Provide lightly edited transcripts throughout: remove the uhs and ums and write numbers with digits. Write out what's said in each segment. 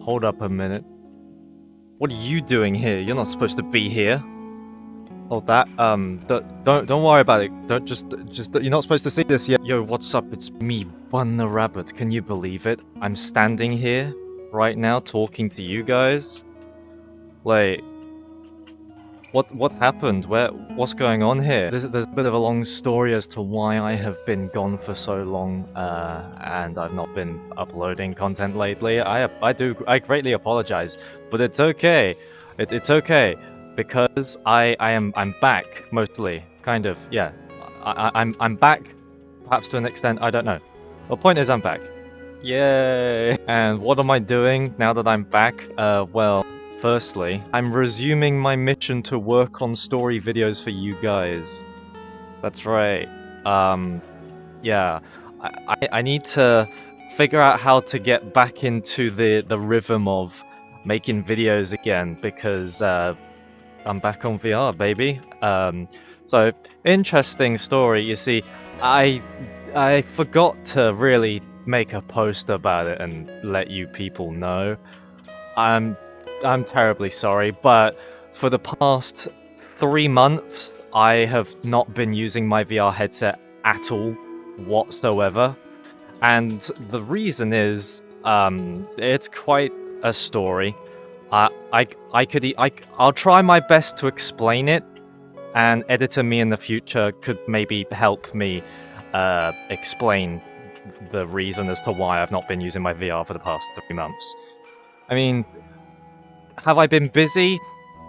hold up a minute. What are you doing here? You're not supposed to be here. Hold that. Don't worry about it. Don't just you're not supposed to see this yet. Yo, what's up? It's me, Bun the Rabbit. Can you believe it? I'm standing here right now talking to you guys. Like, what happened? What's going on here? There's a bit of a long story as to why I have been gone for so long, and I've not been uploading content lately. I greatly apologize, but it's okay. It's okay because I'm back mostly, kind of. Yeah, I'm back, perhaps to an extent. I don't know. The point is I'm back. Yay! And what am I doing now that I'm back? Well. Firstly, I'm resuming my mission to work on story videos for you guys. That's right. Yeah. I need to figure out how to get back into the rhythm of making videos again, because I'm back on VR, baby. So, interesting story. You see, I forgot to really make a post about it and let you people know. I'm terribly sorry, but for the past 3 months, I have not been using my VR headset at all, whatsoever. And the reason is, it's quite a story. I'll try my best to explain it, and Editor Me in the future could maybe help me explain the reason as to why I've not been using my VR for the past 3 months. I mean, have I been busy?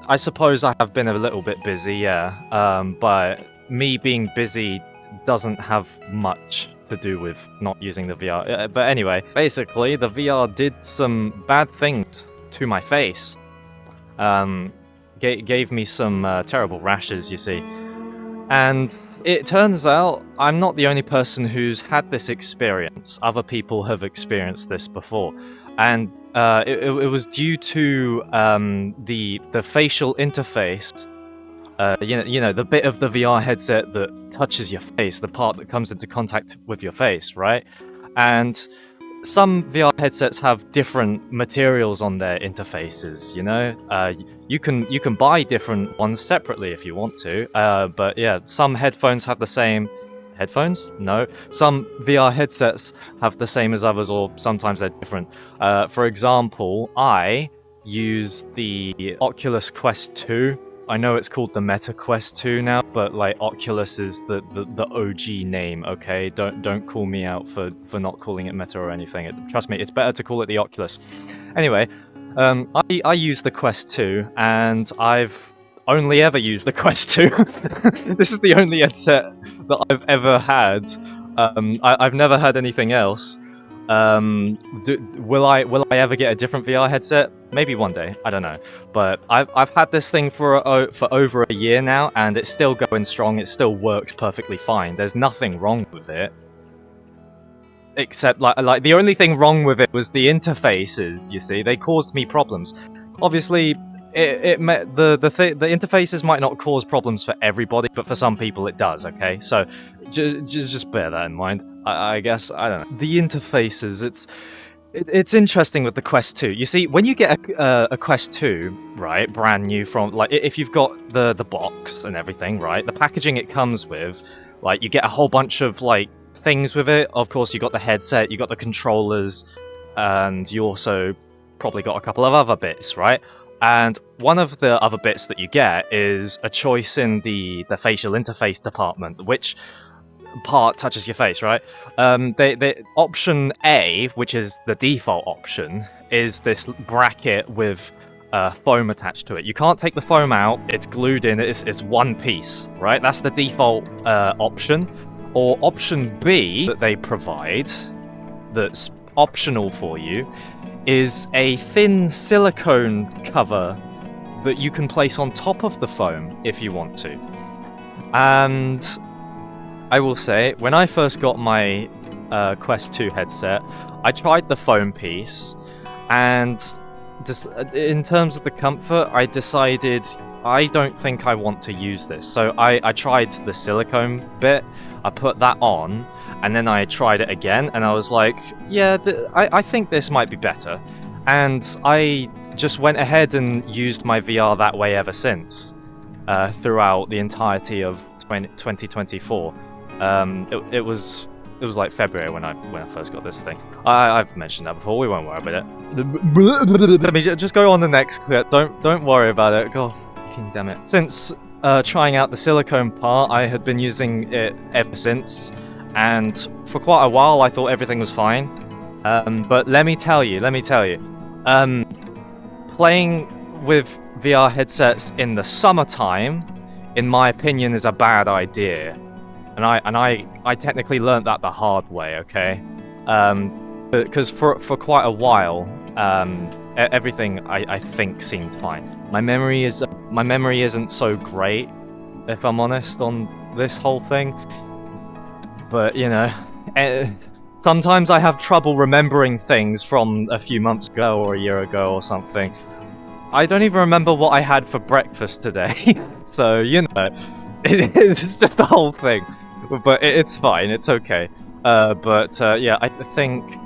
I suppose I have been a little bit busy, yeah. But me being busy doesn't have much to do with not using the VR. But anyway, basically, the VR did some bad things to my face. Gave me some terrible rashes, you see. And it turns out I'm not the only person who's had this experience. Other people have experienced this before. And it was due to the facial interface, you know, the bit of the VR headset that touches your face, the part that comes into contact with your face, right? And some VR headsets have different materials on their interfaces, you know? You can buy different ones separately if you want to, but yeah, some headphones have the same. Headphones? No. Some VR headsets have the same as others, or sometimes they're different. For example, I use the Oculus Quest 2. I know it's called the Meta Quest 2 now, but like Oculus is the OG name, okay? Don't call me out for not calling it Meta or anything. Trust me, it's better to call it the Oculus. Anyway, I use the Quest 2, and I've only ever used the Quest 2. This is the only headset that I've ever had. I've never had anything else. Will I ever get a different VR headset? Maybe one day. I don't know. But I've had this thing for over a year now, and it's still going strong. It still works perfectly fine. There's nothing wrong with it. Except like the only thing wrong with it was the interfaces. You see, they caused me problems. Obviously. The interfaces might not cause problems for everybody, but for some people it does, okay? So just bear that in mind. I guess, I don't know. The interfaces, it's interesting with the Quest 2. You see, when you get a Quest 2, right, brand new from, like, if you've got the box and everything, right, the packaging it comes with, like, you get a whole bunch of, like, things with it. Of course, you got the headset, you got the controllers, and you also probably got a couple of other bits, right? And one of the other bits that you get is a choice in the facial interface department, which part touches your face, right? The option A, which is the default option, is this bracket with foam attached to it. You can't take the foam out, it's glued in, it's one piece, right? That's the default option. Or option B that they provide, that's optional for you, is a thin silicone cover that you can place on top of the foam if you want to. And I will say, when I first got my Quest 2 headset, I tried the foam piece, and in terms of the comfort, I decided I don't think I want to use this. So I tried the silicone bit, I put that on, and then I tried it again, and I was like, yeah, I think this might be better. And I just went ahead and used my VR that way ever since, throughout the entirety of 2024. It was like February when I first got this thing. I've mentioned that before. We won't worry about it. Let me just go on the next clip. Don't worry about it. God, fucking damn it. Since trying out the silicone part, I had been using it ever since, and for quite a while I thought everything was fine. But let me tell you, playing with VR headsets in the summertime, in my opinion, is a bad idea. And I technically learned that the hard way, okay? Because for quite a while, everything I think seemed fine. My memory isn't so great, if I'm honest, on this whole thing. But you know, sometimes I have trouble remembering things from a few months ago or a year ago or something. I don't even remember what I had for breakfast today. So you know, it's just the whole thing. But it's fine, it's okay. Yeah, I think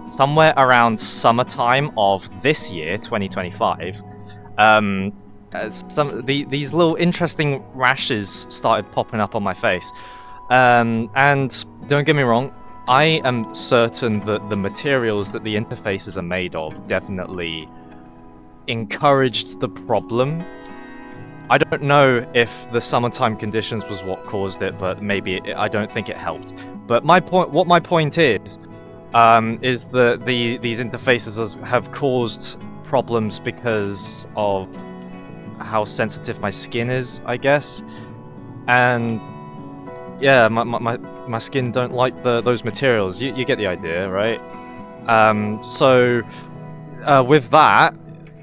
somewhere around summertime of this year, 2025, these little interesting rashes started popping up on my face. And don't get me wrong, I am certain that the materials that the interfaces are made of definitely encouraged the problem. I don't know if the summertime conditions was what caused it, but maybe I don't think it helped. But my point is that these interfaces have caused problems because of how sensitive my skin is, I guess. And yeah, my skin don't like those materials. You get the idea, right? With that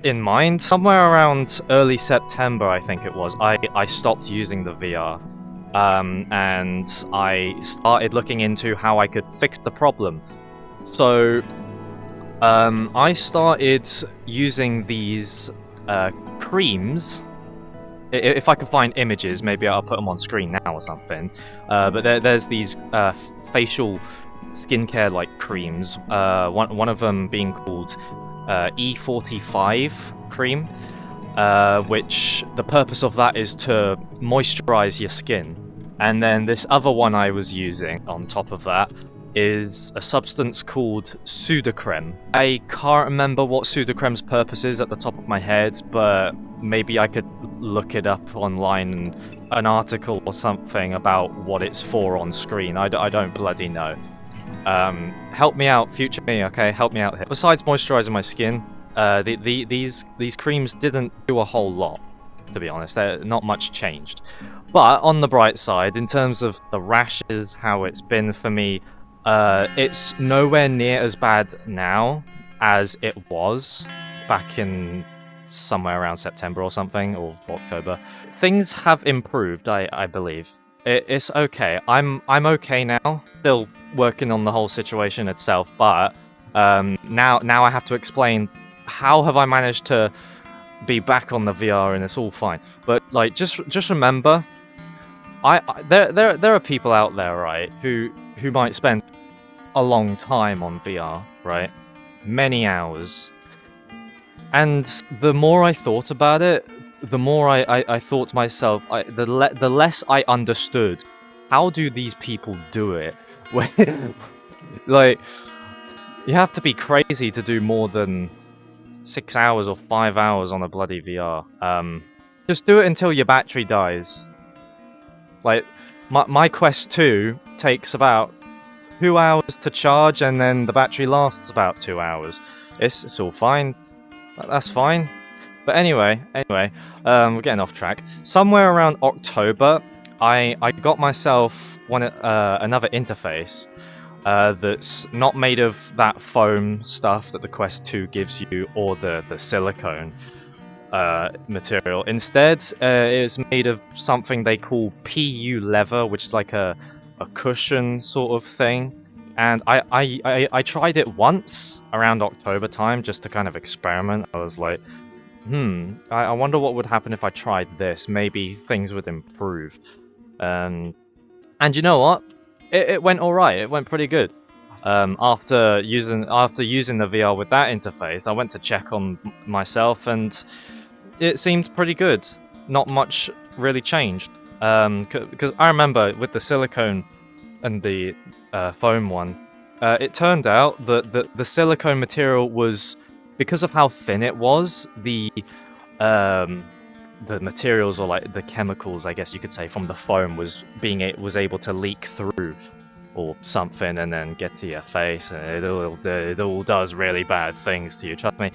in mind, somewhere around early September, I think it was, I stopped using the VR, and I started looking into how I could fix the problem. So I started using these creams. If I could find images, maybe I'll put them on screen now or something. But there's these facial skincare like creams. One of them being called E45 cream, which the purpose of that is to moisturize your skin. And then this other one I was using on top of that is a substance called Sudocrem. I can't remember what Sudocrem's purpose is at the top of my head, but maybe I could look it up online and an article or something about what it's for on screen. I don't bloody know. Help me out, future me, okay? Help me out here. Besides moisturizing my skin, these creams didn't do a whole lot, to be honest. Not much changed. But on the bright side, in terms of the rashes, how it's been for me, it's nowhere near as bad now as it was back in somewhere around September or something, or October. Things have improved, I believe. It's okay. I'm okay now. Still working on the whole situation itself, but now I have to explain how have I managed to be back on the VR and it's all fine. But like, just remember, there are people out there, right, who might spend a long time on VR, right, many hours. And the more I thought about it, the more I thought to myself, the less I understood. How do these people do it? Like, you have to be crazy to do more than 6 hours or 5 hours on a bloody VR. Just do it until your battery dies. Like, my Quest 2 takes about 2 hours to charge, and then the battery lasts about 2 hours. It's all fine. That's fine. But anyway, we're getting off track. Somewhere around October, I got myself another interface that's not made of that foam stuff that the Quest 2 gives you, or the silicone material. Instead, it's made of something they call PU leather, which is like a cushion sort of thing. And I tried it once around October time just to kind of experiment. I was like, I wonder what would happen if I tried this. Maybe things would improve. And you know what? It went alright. It went pretty good. After using the VR with that interface, I went to check on myself, and it seemed pretty good. Not much really changed. Because I remember with the silicone and the foam one, it turned out that the silicone material was, because of how thin it was, the materials, or like the chemicals, I guess you could say, from the foam was able to leak through or something, and then get to your face, and it all does really bad things to you. Trust me.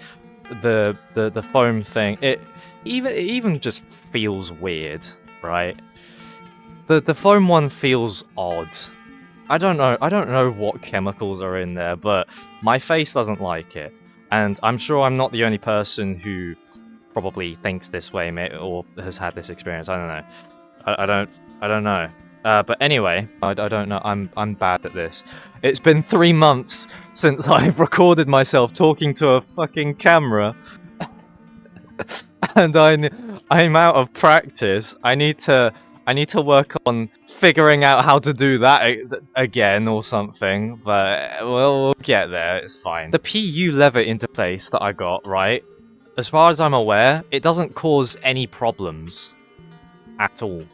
The foam thing, it even just feels weird, right? The foam one feels odd. I don't know what chemicals are in there, but my face doesn't like it, and I'm sure I'm not the only person who probably thinks this way, or has had this experience. I don't know. I don't know. But anyway, I don't know. I'm bad at this. It's been 3 months since I've recorded myself talking to a fucking camera, and I'm out of practice. I need to work on figuring out how to do that again or something. But we'll get there. It's fine. The PU lever interface that I got, right? As far as I'm aware, it doesn't cause any problems at all.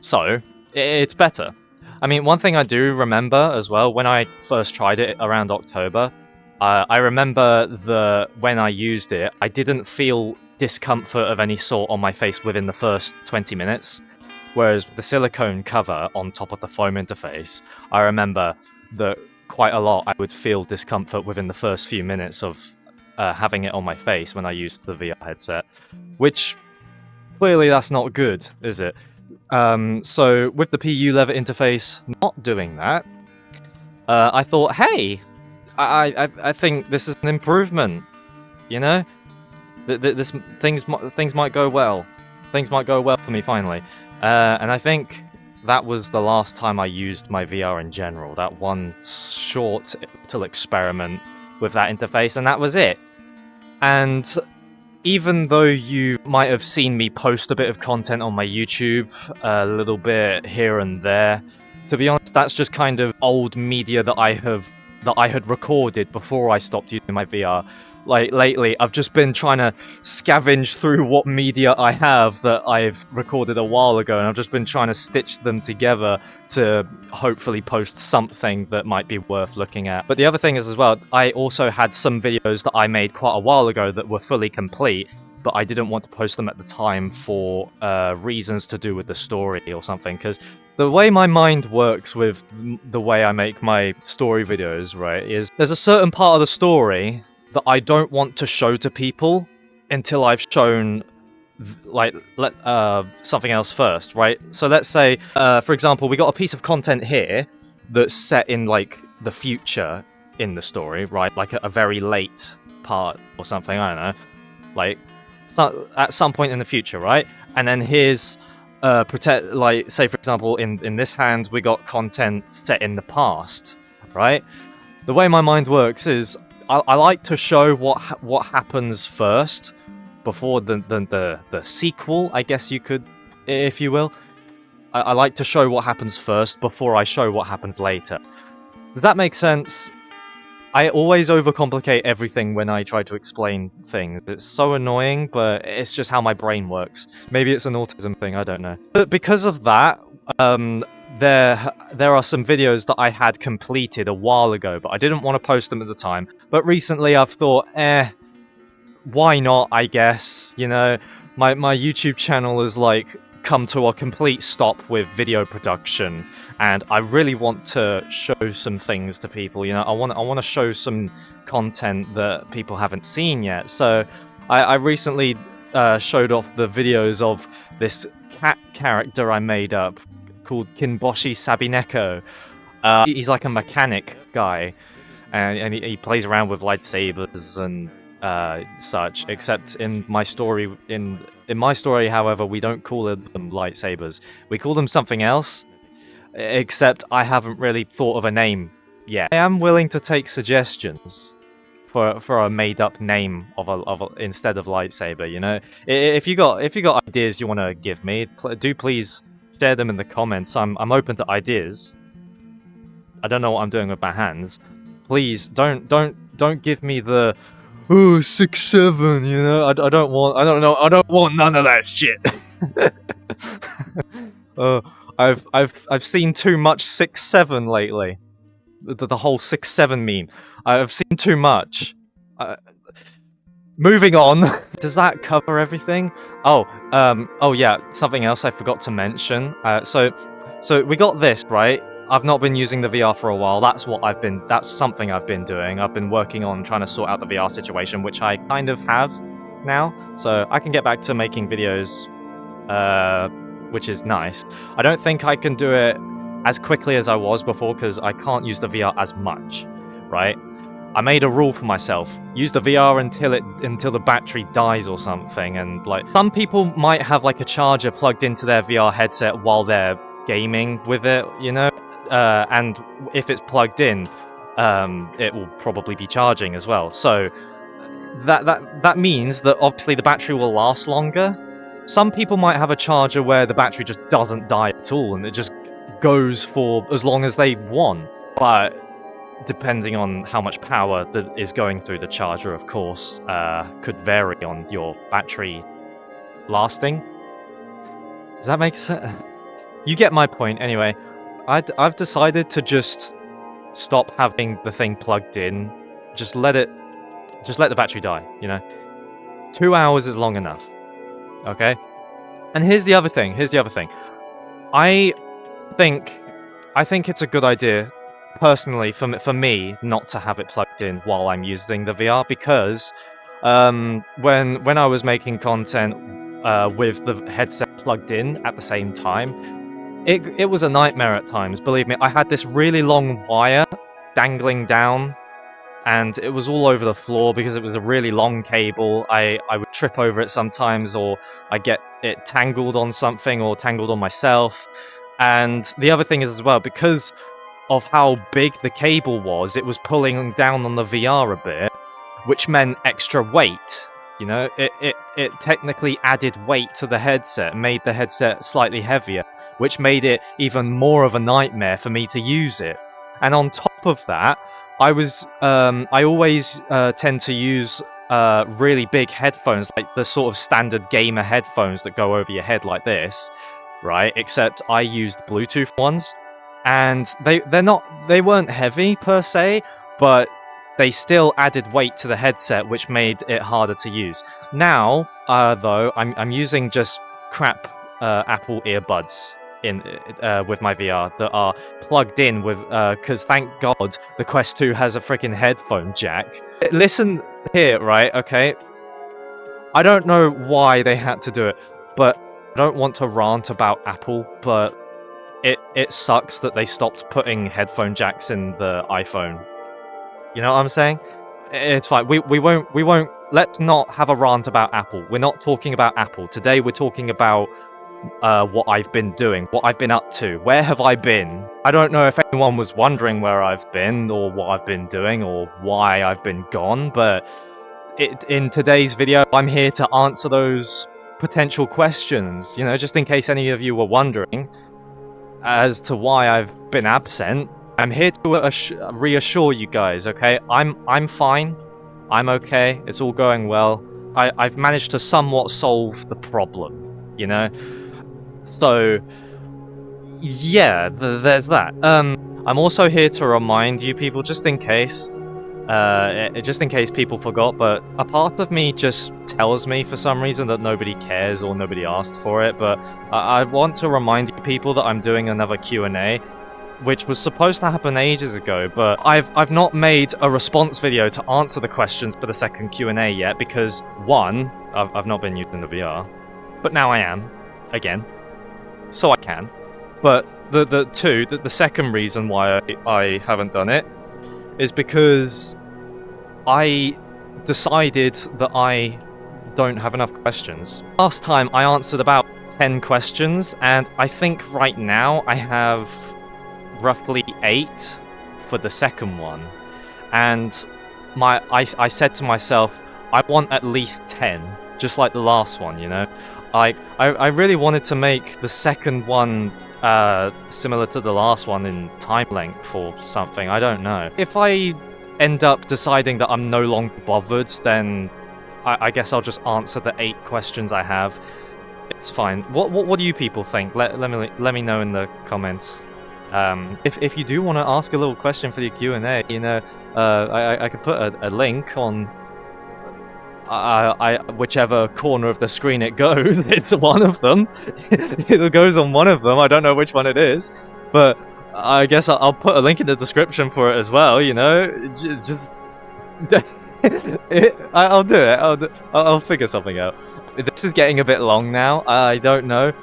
So, it's better. I mean, one thing I do remember as well, when I first tried it around October, I remember when I used it, I didn't feel discomfort of any sort on my face within the first 20 minutes. Whereas the silicone cover on top of the foam interface, I remember that quite a lot I would feel discomfort within the first few minutes of having it on my face when I used the VR headset, which clearly that's not good, is it? So with the PU lever interface not doing that, I thought, hey, I think this is an improvement. You know, things might go well. Things might go well for me finally. And I think that was the last time I used my VR in general. That one short little experiment with that interface, and that was it. And even though you might have seen me post a bit of content on my YouTube, a little bit here and there, to be honest, that's just kind of old media that I had recorded before I stopped using my VR. Like, lately, I've just been trying to scavenge through what media I have that I've recorded a while ago, and I've just been trying to stitch them together to hopefully post something that might be worth looking at. But the other thing is as well, I also had some videos that I made quite a while ago that were fully complete, but I didn't want to post them at the time for reasons to do with the story or something, because the way my mind works with the way I make my story videos, right, is there's a certain part of the story that I don't want to show to people until I've shown something else first, right? So let's say, for example, we got a piece of content here that's set in like the future in the story, right? Like a very late part or something, I don't know, like at some point in the future, right? And then here's say for example, in this hand we got content set in the past, right? The way my mind works is I like to show what happens first before the sequel, I guess you could, if you will. I like to show what happens first before I show what happens later. Does that make sense? I always overcomplicate everything when I try to explain things. It's so annoying, but it's just how my brain works. Maybe it's an autism thing, I don't know. But because of that, there are some videos that I had completed a while ago, but I didn't want to post them at the time. But recently I've thought, why not, I guess? You know, my YouTube channel has like come to a complete stop with video production, and I really want to show some things to people. You know, I want to show some content that people haven't seen yet. So I recently showed off the videos of this cat character I made up called Kinboshi Sabineko. He's like a mechanic guy, and he plays around with lightsabers and such. Except in my story, however, we don't call them lightsabers. We call them something else. Except I haven't really thought of a name yet. I am willing to take suggestions for a made-up name of instead of lightsaber. You know, if you got ideas you want to give me, do please share them in the comments. I'm open to ideas. I don't know what I'm doing with my hands. Please don't give me the 6'7", you know. I don't want none of that shit. I've seen too much 6'7" lately. The whole 6'7" meme. I've seen too much. Moving on. Does that cover everything? Oh yeah, something else I forgot to mention. So we got this, right? I've not been using the VR for a while. That's something I've been doing. I've been working on trying to sort out the VR situation, which I kind of have now. So I can get back to making videos, which is nice. I don't think I can do it as quickly as I was before because I can't use the VR as much, right? I made a rule for myself. Use the VR until the battery dies or something, and like some people might have like a charger plugged into their VR headset while they're gaming with it, you know? And if it's plugged in, it will probably be charging as well. So that means that obviously the battery will last longer. Some people might have a charger where the battery just doesn't die at all and it just goes for as long as they want. But depending on how much power that is going through the charger, of course, could vary on your battery lasting. Does that make sense? You get my point anyway. I've decided to just stop having the thing plugged in. Just let the battery die, you know? 2 hours is long enough. Okay? And here's the other thing. I think it's a good idea, personally, for me, not to have it plugged in while I'm using the VR, because when I was making content with the headset plugged in at the same time, it was a nightmare at times, believe me. I had this really long wire dangling down, and it was all over the floor because it was a really long cable. I would trip over it sometimes, or I get it tangled on something or tangled on myself. And the other thing is as well, because of how big the cable was, it was pulling down on the VR a bit, which meant extra weight. You know, it technically added weight to the headset, made the headset slightly heavier, which made it even more of a nightmare for me to use it. And on top of that, I always tend to use really big headphones, like the sort of standard gamer headphones that go over your head like this, right? Except I used Bluetooth ones, and they weren't heavy per se, but they still added weight to the headset, which made it harder to use. Now, though, I'm using just crap Apple earbuds with my VR that are plugged in with, because thank God the Quest 2 has a freaking headphone jack. Listen here, right? Okay, I don't know why they had to do it, but I don't want to rant about Apple, but it sucks that they stopped putting headphone jacks in the iPhone. You know what I'm saying? It's fine. We won't. Let's not have a rant about Apple. We're not talking about Apple today. We're talking about what I've been doing, what I've been up to. Where have I been? I don't know if anyone was wondering where I've been or what I've been doing or why I've been gone, but in today's video, I'm here to answer those potential questions. You know, just in case any of you were wondering as to why I've been absent. I'm here to reassure you guys, okay? I'm fine. I'm okay. It's all going well. I've managed to somewhat solve the problem, you know? So, yeah, there's that. I'm also here to remind you people, just in case people forgot, but a part of me just tells me for some reason that nobody cares or nobody asked for it, but I want to remind you people that I'm doing another Q&A, which was supposed to happen ages ago, but I've not made a response video to answer the questions for the second Q&A yet, because one, I've not been using the VR, but now I am, again, so I can. But the second reason why I haven't done it is because I decided that I don't have enough questions. Last time I answered about 10 questions, and I think right now I have roughly 8 for the second one, and I said to myself, I want at least 10, just like the last one, you know. I really wanted to make the second one similar to the last one in time length or something. I don't know. If I end up deciding that I'm no longer bothered, then I guess I'll just answer the 8 questions I have. It's fine. What do you people think? Let me know in the comments. If you do want to ask a little question for the Q&A, you know, I could put a link on whichever corner of the screen it goes. It's one of them. It goes on one of them. I don't know which one it is, but I guess I'll put a link in the description for it as well. You know, just I'll do it. I'll figure something out. This is getting a bit long now. I don't know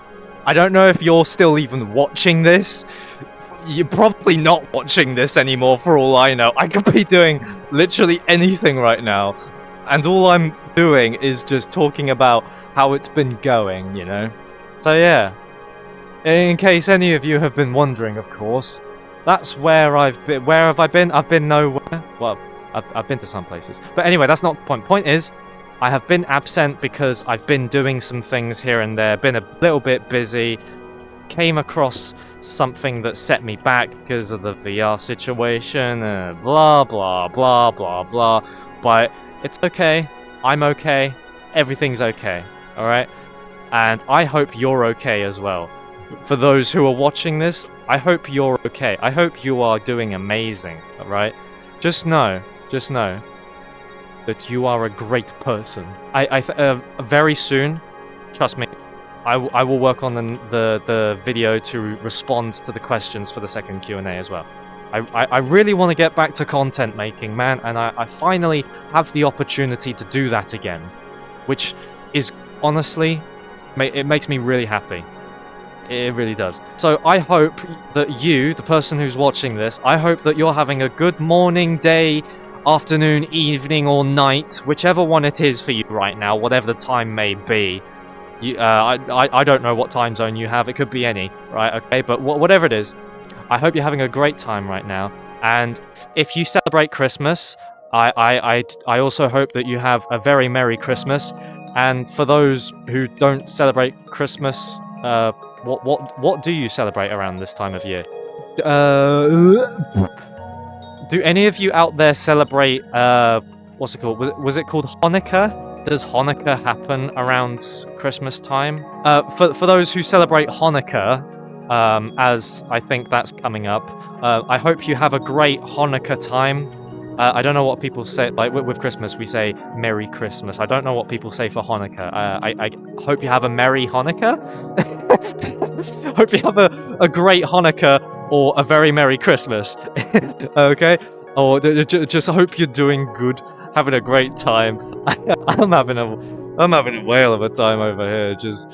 if you're still even watching this. You're probably not watching this anymore for all I know. I could be doing literally anything right now. And all I'm doing is just talking about how it's been going, you know? So yeah. In case any of you have been wondering, of course, that's where I've been. Where have I been? I've been nowhere. Well, I've been to some places. But anyway, that's not the point. Point is, I have been absent because I've been doing some things here and there, been a little bit busy, came across something that set me back because of the VR situation, blah, blah, blah, blah, blah. But it's okay. I'm okay. Everything's okay. Alright? And I hope you're okay as well. For those who are watching this, I hope you're okay. I hope you are doing amazing. Alright? Just know that you are a great person. Very soon, trust me, I will work on the video to respond to the questions for the second Q&A as well. I really want to get back to content making, man, and I finally have the opportunity to do that again, which is honestly, it makes me really happy. It really does. So I hope that you, the person who's watching this, I hope that you're having a good morning, day, afternoon, evening, or night, whichever one it is for you right now, whatever the time may be. I don't know what time zone you have. It could be any, right? Okay, but whatever it is, I hope you're having a great time right now. And if you celebrate Christmas, I also hope that you have a very Merry Christmas. And for those who don't celebrate Christmas, what do you celebrate around this time of year? Do any of you out there celebrate what's it called? Was it called Hanukkah? Does Hanukkah happen around Christmas time? For those who celebrate Hanukkah, as I think that's coming up, I hope you have a great Hanukkah time. I don't know what people say, like with Christmas we say Merry Christmas. I don't know what people say for Hanukkah. I hope you have a Merry Hanukkah. Hope you have a great Hanukkah or a very Merry Christmas. Okay? Or just hope you're doing good, having a great time. I'm having a whale of a time over here. Just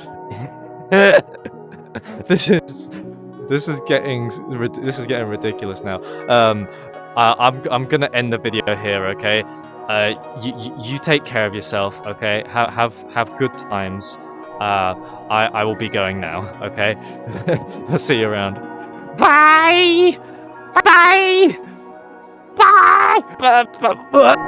this is getting ridiculous now. I'm gonna end the video here. Okay, you take care of yourself. Okay, have good times. I will be going now. Okay, I'll see you around. Bye. Bye. Bye. Bye.